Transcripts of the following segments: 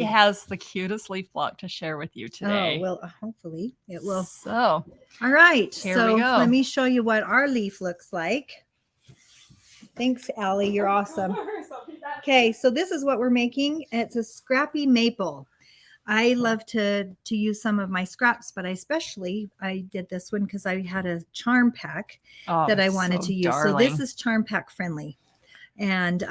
has the cutest leaf block to share with you today. Oh, well, hopefully it will. So, all right. Here we go. Let me show you what our leaf looks like. Thanks, Allie. You're awesome. Okay, so this is what we're making. It's a Scrappy maple. I love to use some of my scraps, but I did this one because I had a charm pack that I wanted to use. Darling. So this is charm pack friendly, and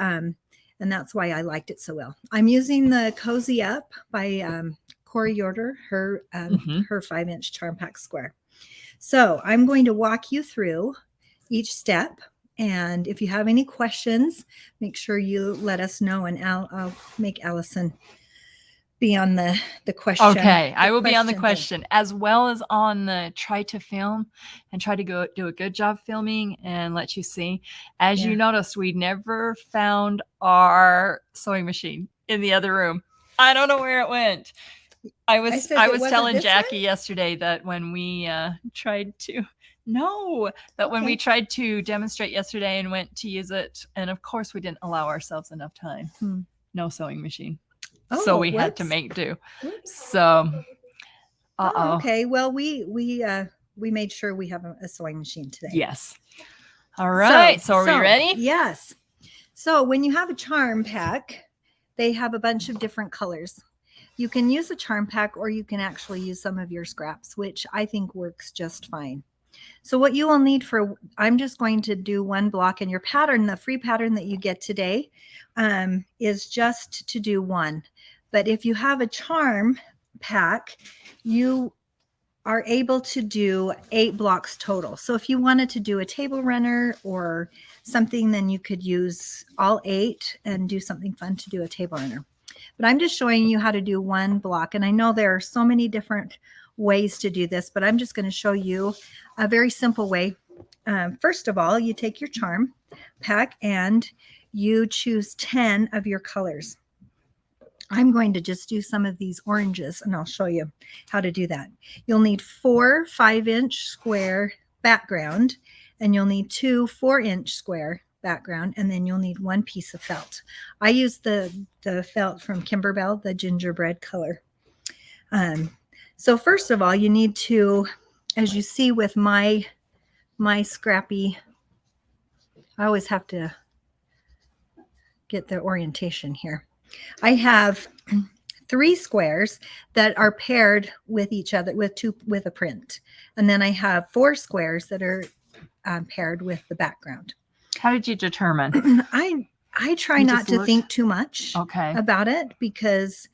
that's why I liked it so well. I'm using the Cozy Up by Corey Yoder, her 5-inch charm pack square. So I'm going to walk you through each step. And if you have any questions, make sure you let us know, and I'll make Allison be on the question. Okay, I will be on the question as well as on the try to film and try to go do a good job filming and let you see. As you noticed, we never found our sewing machine in the other room. I don't know where it went. I was telling Jacki yesterday that when we tried to when we tried to demonstrate yesterday and went to use it, and of course we didn't allow ourselves enough time. No sewing machine. So we had to make do. So, okay. Well, we made sure we have a sewing machine today. Yes. All right. So are we ready? Yes. So when you have a charm pack, they have a bunch of different colors. You can use a charm pack, or you can actually use some of your scraps, which I think works just fine. So what you will need I'm just going to do one block, and your pattern, the free pattern that you get today, is just to do one. But if you have a charm pack, you are able to do 8 blocks total. So if you wanted to do a table runner or something, then you could use all 8 and do something fun to do a table runner. But I'm just showing you how to do one block. And I know there are so many different ways to do this, but I'm just going to show you a very simple way. First of all, you take your charm pack and you choose 10 of your colors. I'm going to just do some of these oranges, and I'll show you how to do that. You'll need 4 5-inch square background, and you'll need 2 4-inch square background, and then you'll need 1 piece of felt. I use the felt from Kimberbell, the gingerbread color. So first of all, you need to, as you see with my Scrappy, I always have to get the orientation here. I have 3 squares that are paired with each other with a print, and then I have 4 squares that are paired with the background. How did you determine? I try not to think too much about it, because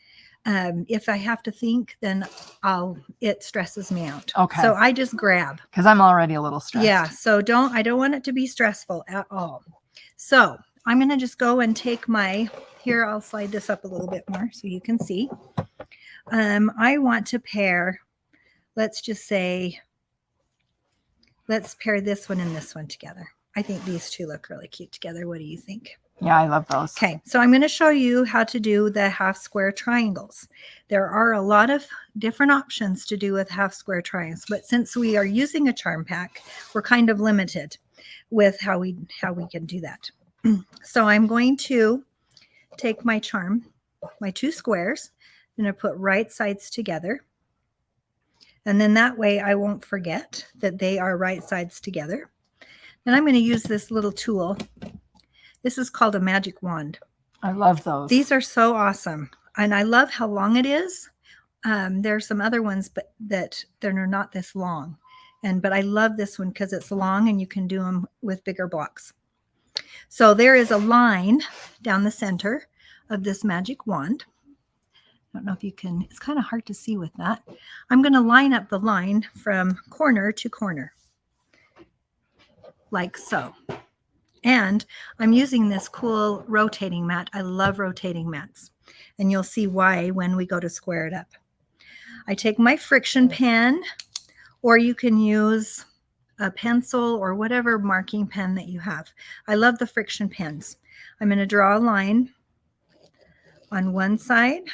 if I have to think, then it stresses me out. Okay. So I just grab. Because I'm already a little stressed. Yeah. So I don't want it to be stressful at all. So I'm going to just go and take here, I'll slide this up a little bit more so you can see. I want to pair, let's pair this one and this one together. I think these two look really cute together. What do you think? Yeah, I love those. Okay, so I'm going to show you how to do the half square triangles. There are a lot of different options to do with half square triangles, but since we are using a charm pack, we're kind of limited with how we can do that. So I'm going to take my 2 squares, I'm going to put right sides together. And then that way I won't forget that they are right sides together. And I'm going to use this little tool. This is called a magic wand. I love those. These are so awesome. And I love how long it is. There are some other ones, but that they're not this long. But I love this one because it's long and you can do them with bigger blocks. So there is a line down the center of this magic wand. I don't know if you can, it's kind of hard to see with that. I'm going to line up the line from corner to corner, like so. And I'm using this cool rotating mat. I love rotating mats. And you'll see why when we go to square it up. I take my friction pen, or you can use a pencil or whatever marking pen that you have. I love the friction pens. I'm going to draw a line on one side,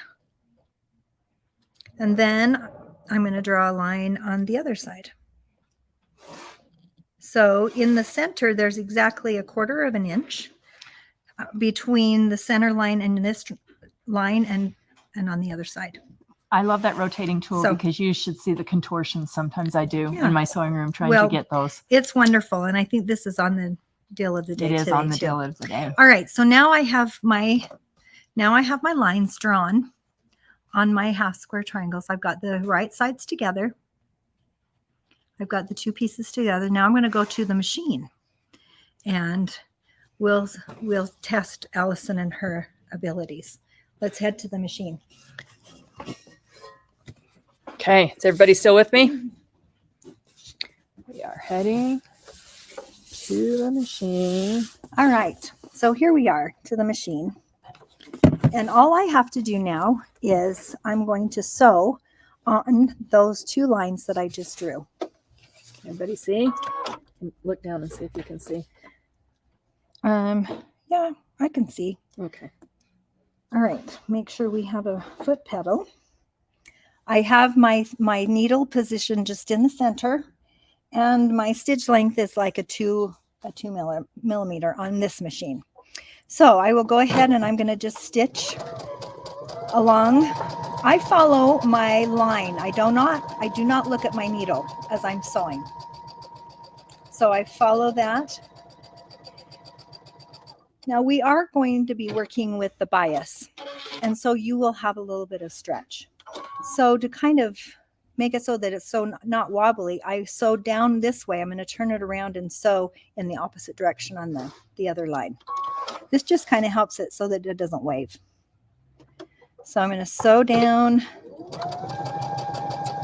and then I'm going to draw a line on the other side. So in the center, there's exactly 1/4 of an inch between the center line and this line, and and on the other side. I love that rotating tool So- because you should see the contortions. Sometimes I do Yeah. in my sewing room trying Well, to get those. It's wonderful. And I think this is on the deal of the day It is today on the too. deal of the day. All right. So now I have my lines drawn on my half square triangles. I've got the right sides together. I've got the two pieces together. Now I'm going to go to the machine and we'll test Allison and her abilities. Let's head to the machine. Okay, is everybody still with me? We are heading to the machine. All right, so here we are to the machine. And all I have to do now is I'm going to sew on those two lines that I just drew. Everybody see? Look down and see if you can see. Yeah, I can see. Okay. All right, make sure we have a foot pedal. I have my needle positioned just in the center, and my stitch length is like a 2 millimeter on this machine. So I will go ahead and I'm going to just stitch along. I follow my line. I do not look at my needle as I'm sewing. So I follow that. Now we are going to be working with the bias, and so you will have a little bit of stretch. So to kind of make it so that it's so not wobbly, I sew down this way. I'm going to turn it around and sew in the opposite direction on the other line. This just kind of helps it so that it doesn't wave. So I'm going to sew down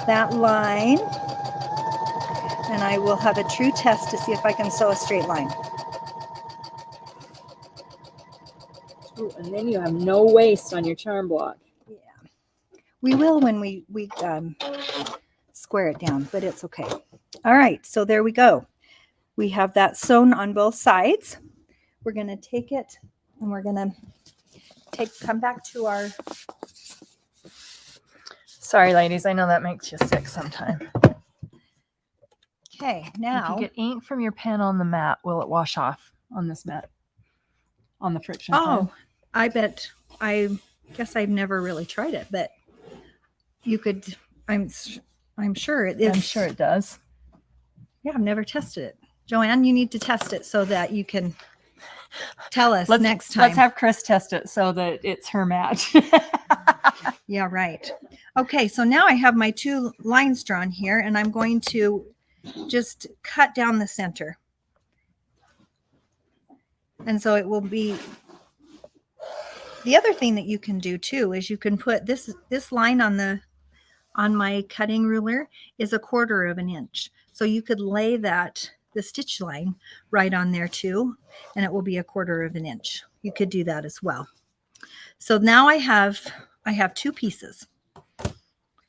that line, and I will have a true test to see if I can sew a straight line. Ooh, and then you have no waste on your charm block. Yeah, we will when we square it down, but it's okay. All right, so there we go. We have that sewn on both sides. We're going to take it and we're going to come back to our... Sorry, ladies. I know that makes you sick sometimes. Okay, now... If you get ink from your pen on the mat, will it wash off on this mat? On the friction pen? Oh, I guess I've never really tried it, but you could... I'm sure it is. I'm sure it does. Yeah, I've never tested it. Joanne, you need to test it so that you can tell us next time. Let's have Chris test it so that it's her match. Yeah, right. Okay, so now I have my two lines drawn here, and I'm going to just cut down the center. And so it will be... The other thing that you can do too is you can put this line on my cutting ruler is 1/4 of an inch. So you could lay the stitch line right on there too, and it will be 1/4 of an inch. You could do that as well. So now I have two pieces,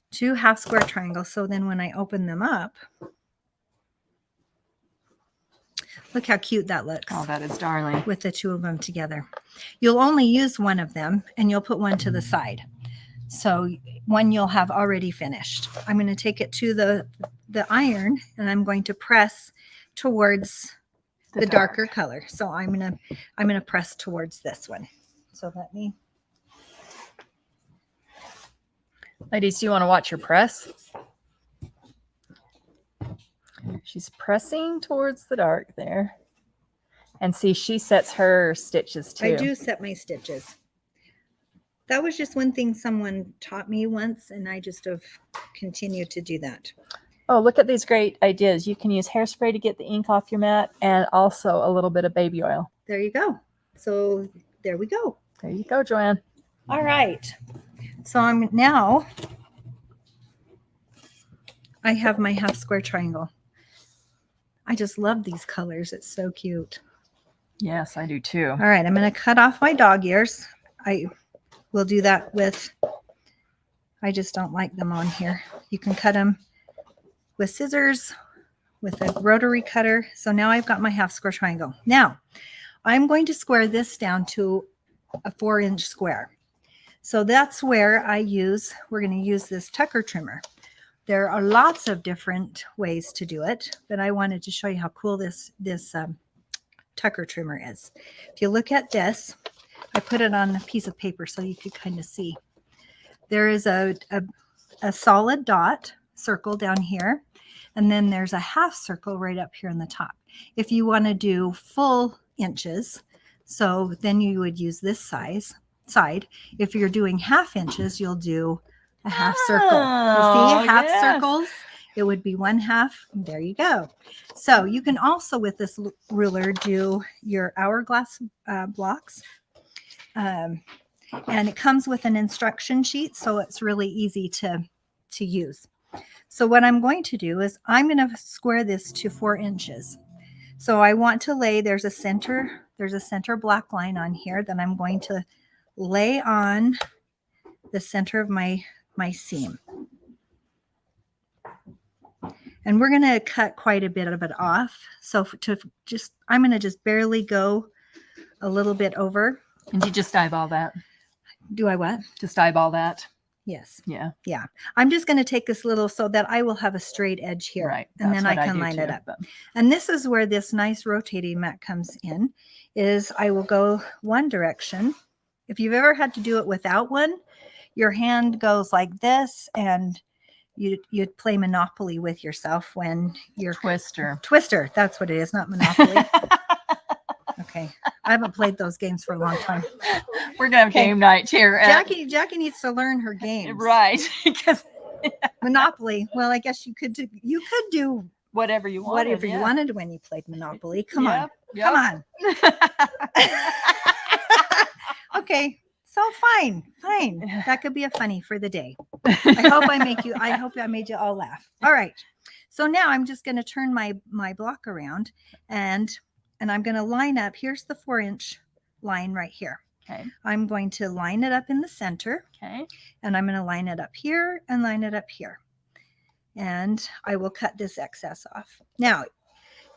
two half square triangles. So then when I open them up, look how cute that looks. Oh, that is darling. With the two of them together. You'll only use one of them, and you'll put one to the side. So one you'll have already finished. I'm going to take it to the iron, and I'm going to press towards the darker color. So I'm going to press towards this one. So let me... Ladies, do you want to watch your press? She's pressing towards the dark there. And see, she sets her stitches too. I do set my stitches. That was just one thing someone taught me once, and I just have continued to do that. Oh, look at these great ideas. You can use hairspray to get the ink off your mat, and also a little bit of baby oil. There you go. So there we go. There you go, Joanne. All right. So I have my half square triangle. I just love these colors. It's so cute. Yes, I do too. All right, I'm going to cut off my dog ears. I will do that with, I just don't like them on here. You can cut them with scissors, with a rotary cutter. So now I've got my half square triangle. Now I'm going to square this down to a 4-inch square. So that's where we're going to use this tucker trimmer. There are lots of different ways to do it, but I wanted to show you how cool this tucker trimmer is. If you look at this, I put it on a piece of paper so you could kind of see. there is a solid dot circle down here, and then there's a half circle right up here in the top. If you want to do full inches, so then you would use this side. If you're doing half inches, you'll do a half circle. You see half circles? It would be 1/2. There you go. So you can also with this ruler do your hourglass blocks. And it comes with an instruction sheet, so it's really easy to use. So what I'm going to do is I'm going to square this to 4 inches. So I want to lay, there's a center black line on here that I'm going to lay on the center of my seam. And we're going to cut quite a bit of it off. So I'm going to just barely go a little bit over. And you just eyeball that? Do I what? Just eyeball that? Yes. Yeah. Yeah. I'm just going to take this little so that I will have a straight edge here. Right. And then I can line it up. But... And this is where this nice rotating mat comes in, is I will go one direction. If you've ever had to do it without one, your hand goes like this, and you'd play Monopoly with yourself when you're Twister. That's what it is, not Monopoly. Okay. I haven't played those games for a long time. We're gonna have game night here. Jacki needs to learn her games. Right. Because Monopoly. Well, I guess you could do whatever you wanted. Whatever you wanted when you played Monopoly. Come on. Okay. So fine. That could be a funny for the day. I hope I made you all laugh. All right. So now I'm just going to turn my block around, and I'm going to line up. Here's the 4-inch line right here. Okay. I'm going to line it up in the center. Okay. And I'm going to line it up here and line it up here. And I will cut this excess off. Now,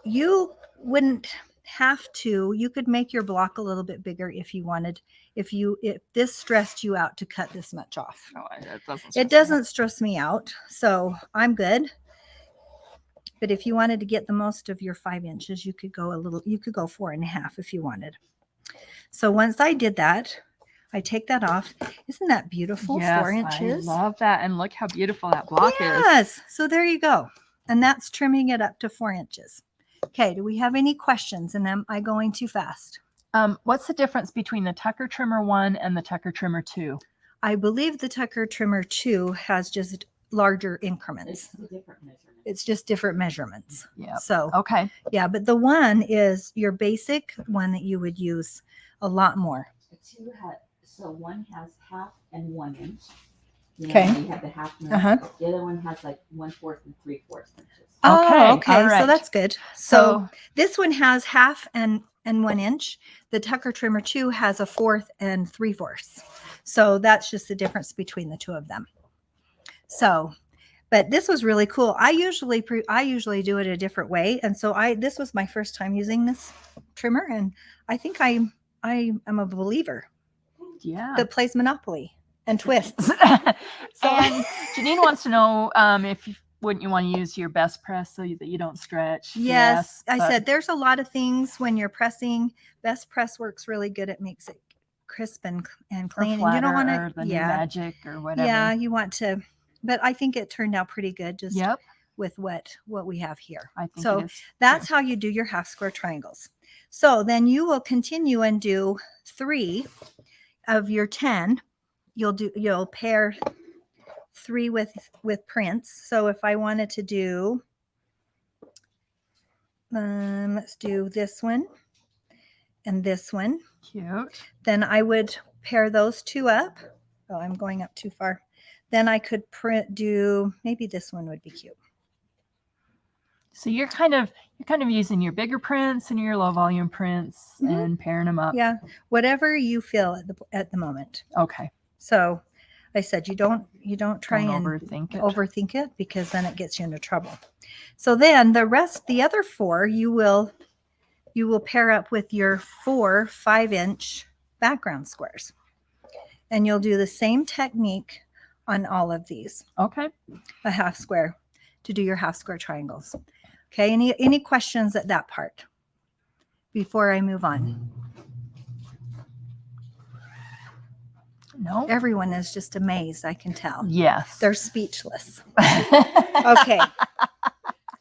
you wouldn't have to. You could make your block a little bit bigger if you wanted. If this stressed you out to cut this much off. Oh, it doesn't stress me out. So I'm good. But if you wanted to get the most of your 5 inches, you could go 4.5 if you wanted. So once I did that, I take that off. Isn't that beautiful? Yes, 4 inches. I love that. And look how beautiful that block is. Yes. So there you go. And that's trimming it up to 4 inches. Okay. Do we have any questions? And am I going too fast? What's the difference between the Tucker Trimmer 1 and the Tucker Trimmer 2? I believe the Tucker Trimmer 2 has just larger increments. It's just different measurements. Yeah. So, okay. Yeah. But the one is your basic one that you would use a lot more. So one has 1/2 and 1 inch. Okay. You have the 1/2. The other one has like 1/4 and 3/4 inches. Okay. All right. So that's good. So this one has 1/2 and 1 inch. The Tucker Trimmer 2 has 1/4 and 3/4. So that's just the difference between the two of them. So, but this was really cool. I usually do it a different way, and so this was my first time using this trimmer, and I think I am a believer. Yeah. That plays Monopoly and twists. And Janine wants to know wouldn't you want to use your best press so that you don't stretch? Yes, I said there's a lot of things when you're pressing. Best press works really good. It makes it crisp and clean. Or and you don't want or the new Magic or whatever. Yeah, you want to. But I think it turned out pretty good just with what we have here. I think so. It is that's how you do your half square triangles. So then you will continue and do 3 of your 10. You'll pair 3 with prints. So if I wanted to do, let's do this one and this one. Cute. Then I would pair those 2 up. Oh, I'm going up too far. Then I could do, maybe this one would be cute. So you're kind of using your bigger prints and your low volume prints and pairing them up. Yeah, whatever you feel at the moment. Okay. So I said you don't try and overthink it because then it gets you into trouble. So then the other 4 you will pair up with your 4 5-inch background squares, and you'll do the same technique on all of these. Okay. A half square to do your half square triangles. Okay. Any questions at that part before I move on? No. Everyone is just amazed, I can tell. Yes. They're speechless. Okay.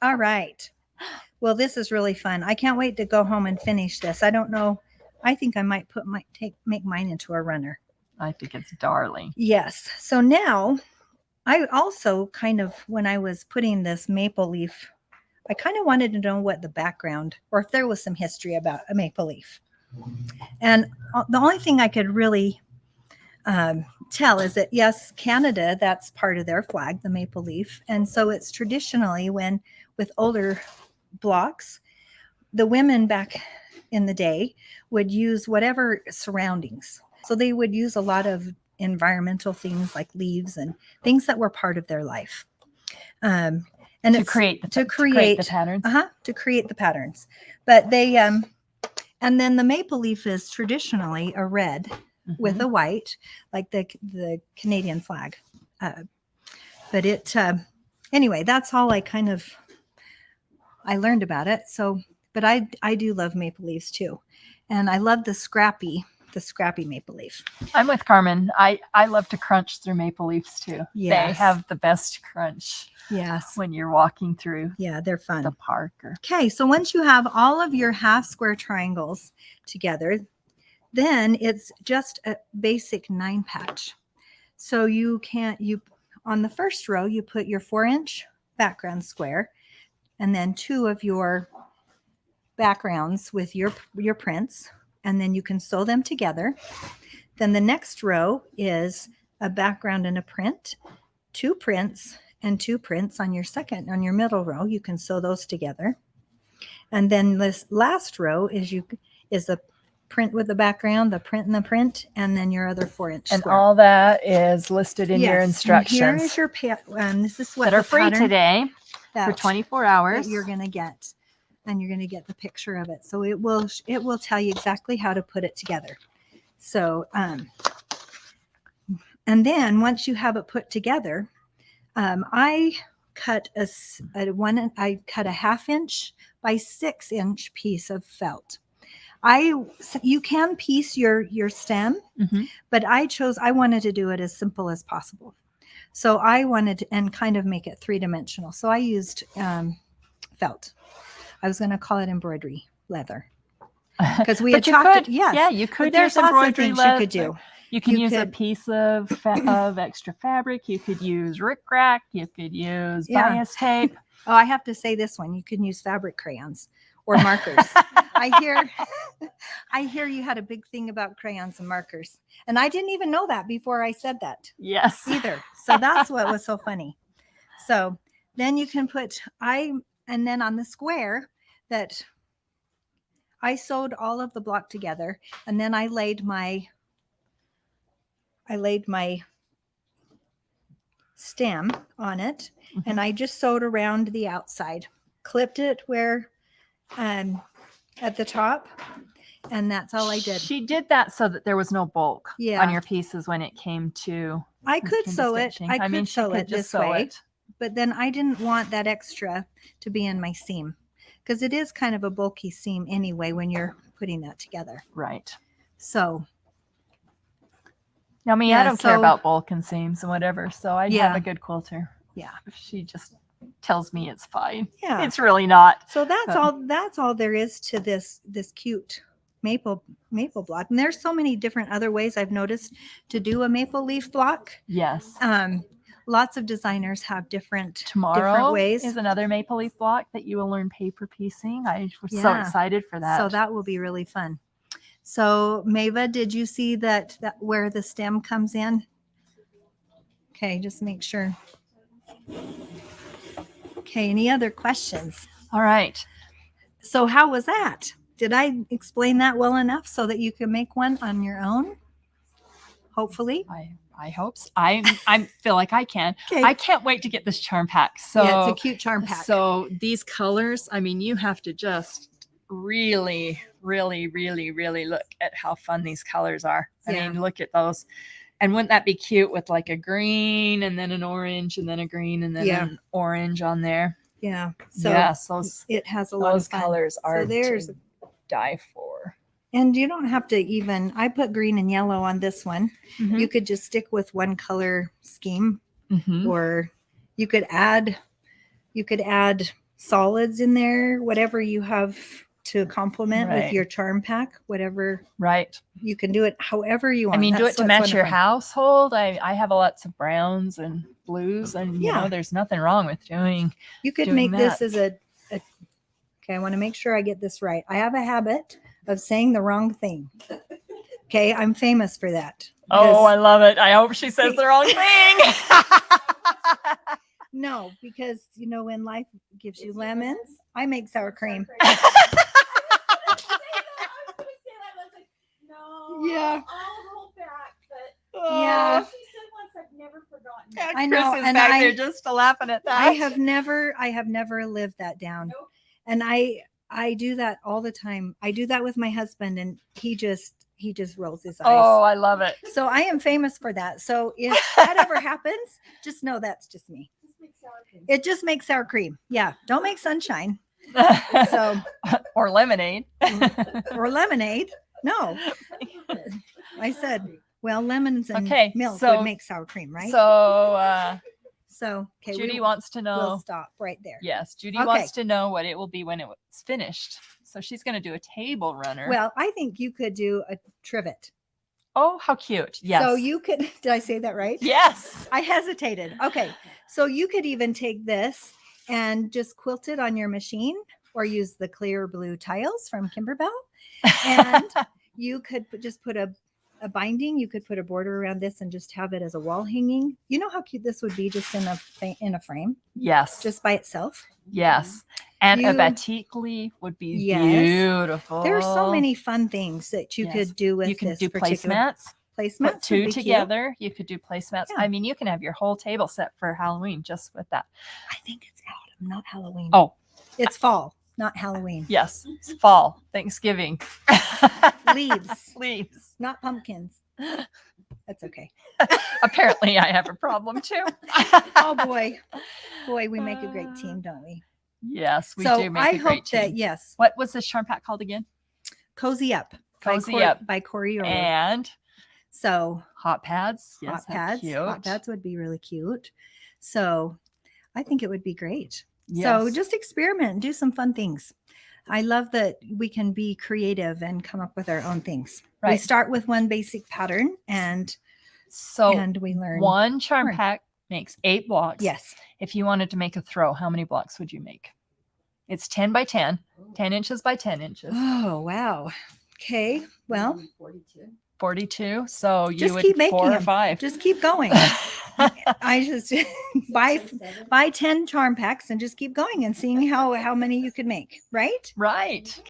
All right. Well, this is really fun. I can't wait to go home and finish this. I don't know. I think I might make mine into a runner. I think it's darling. Yes. So now I also kind of, when I was putting this maple leaf, I kind of wanted to know what the background, or if there was some history about a maple leaf. And the only thing I could really tell is that, yes, Canada, that's part of their flag, the maple leaf. And so it's traditionally with older blocks, the women back in the day would use whatever surroundings. So they would use a lot of environmental things like leaves and things that were part of their life. And to create the patterns. To create the patterns. But they and then the maple leaf is traditionally a red with a white, like the Canadian flag. But it anyway, that's all I learned about it. So, but I do love maple leaves too, and I love the Scrappy maple leaf. I'm with Carmen. I love to crunch through maple leaves too. Yes. They have the best crunch. Yes. When you're walking through. Yeah, they're fun. The park. Okay, so once you have all of your half square triangles together, then it's just a basic 9-patch. So you on the first row, you put your 4-inch background square, and then 2 of your backgrounds with your prints, and then you can sew them together. Then the next row is a background and a print, 2 prints, and 2 prints on your middle row. You can sew those together. And then this last row is a print with the background, the print and the print, and then your other 4-inch and square. All that is listed in your instructions. And here is your this is what that are free today for 24 hours. That you're going to get, and you're going to get the picture of it. So it will tell you exactly how to put it together. So and then once you have it put together, I cut a 1/2-inch by 6-inch piece of felt. You can piece your stem, but I wanted to do it as simple as possible. So I wanted to, and kind of make it 3-dimensional. So I used felt. I was going to call it embroidery leather, because we had talked. Yeah, you could. There's use lots of embroidery things leather. you could do. You can use a piece of extra fabric. You could use rickrack. You could use bias tape. Oh, I have to say this one. You can use fabric crayons or markers. I hear you had a big thing about crayons and markers, and I didn't even know that before I said that. Yes. Either. So that's what was so funny. So then you can and then on the square that I sewed all of the block together, and then I laid my stem on it, and I just sewed around the outside, clipped it where at the top, and that's all I did. She did that so that there was no bulk Yeah. on your pieces when it came to I could sew it. stitching. I could sew it just this sew way, it. but then I didn't want that extra to be in my seam, because it is kind of a bulky seam anyway when you're putting that together. Right. So now, I don't care about bulk and seams and whatever, so I have a good quilter. Yeah. She just tells me it's fine. Yeah. It's really not. So that's all there is to this cute maple block. And there's so many different other ways I've noticed to do a maple leaf block. Yes. Lots of designers have different ways. Is another maple leaf block that you will learn paper piecing. I was so excited for that. So that will be really fun. So Mava, did you see that where the stem comes in? Okay, just make sure. Okay, any other questions? All right. So how was that? Did I explain that well enough so that you can make one on your own? Hopefully. I hope so. I feel like I can. Okay. I can't wait to get this charm pack. So yeah, it's a cute charm pack. So these colors, you have to just really, really, really, really look at how fun these colors are. Look at those. And wouldn't that be cute with like a green and then an orange and then a green and then an orange on there? Yeah. So yes, it has a lot of fun. Colors are so there's to die for. And you don't have to even, I put green and yellow on this one. Mhm. You could just stick with one color scheme, Mhm. or you could add solids in there, whatever you have to complement with Right. your charm pack, whatever. Right. You can do it however you I want. mean, do That's it to what's match your wonderful. household. I have lots of browns and blues, and you Yeah. know, there's nothing wrong with doing. You could doing make this that. as a okay, I want to make sure I get this right. I have a habit of saying the wrong thing. Okay, I'm famous for that. Oh, I because- love it. I hope she says the wrong thing. no, because you know when life gives you lemons, I make sour cream. Yeah. Yeah. I know, Chris is and back there just laughing at that. I have never lived that down. Nope. And I do that all the time. I do that with my husband, and he just rolls his eyes. Oh, I love it. So I am famous for that. So if that ever happens, just know that's just me. It just makes sour cream. Yeah. Don't make sunshine. So Or lemonade. or lemonade. No. I said, well, lemons and Okay, milk so- would make sour cream, right? So okay, Judy we wants to will know. stop right there. Yes, Judy Okay. wants to know what it will be when it's finished. So she's going to do a table runner. Well, I think you could do a trivet. Oh, how cute. Yes. So you could, did I say that right? Yes. I hesitated. Okay. So you could even take this and just quilt it on your machine, or use the clear blue tiles from Kimberbell. And you could just put a binding. You could put a border around this and just have it as a wall hanging. You know how cute this would be just in a frame, Yes. just by itself. Yes. And a You- batik leaf would be Yes. beautiful. There are so many fun things that you Yes. could do with You can this do particular placemats. placemats. Put would two be cute. together. You could do placemats. Yeah. I mean, you can have your whole table set for Halloween just with that. I think it's autumn, not Halloween. Oh, It's fall, not Halloween. yes. It's fall, Thanksgiving. Leaves, Leaves. not pumpkins. That's okay. Apparently, I have a problem too. Oh boy, we make a great team, don't we? Yes, we so do make I a great hope that team. yes, What was this charm pack called again? cozy up, Cozy Up. by Corey Orr. And So hot pads. Yes, hot how pads, cute. hot pads would be really cute. So I think it would be great. Yes. So just experiment and do some fun things. I love that we can be creative and come up with our own things. We Right. start with one basic pattern and So we learn. one charm learn. pack makes 8 blocks. Yes. If you wanted to make a throw, how many blocks would you make? It's 10 by 10, 10 inches by 10 inches, Oh, wow. Okay. Well, 42. So you Just would keep making 4 or them. 5. just keep going. I just buy 10 charm packs and just keep going and seeing how many you could make, right? Right.